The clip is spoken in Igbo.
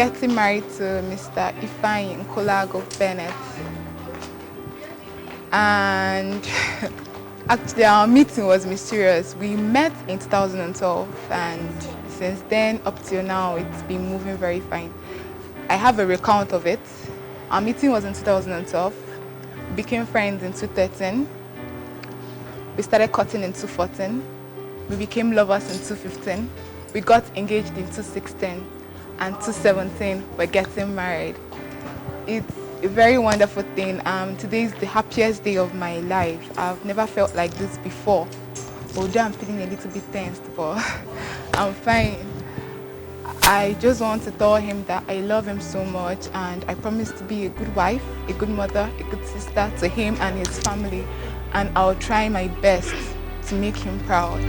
getting married to Mr. Ifeanyi Nkolago Bennett. And actually our meeting was mysterious. We met in 2012 and since then up till now it's been moving very fine. I have a recount of it. Our meeting was in 2012. We became friends in 2013. We started cutting in 2014. We became lovers in 2015. We got engaged in 2016. And 2017, we're getting married. It's a very wonderful thing. Today is the happiest day of my life. I've never felt like this before. Although I'm feeling a little bit tensed, but I'm fine. I just want to tell him that I love him so much and I promise to be a good wife, a good mother, a good sister to him and his family. And I'll try my best to make him proud.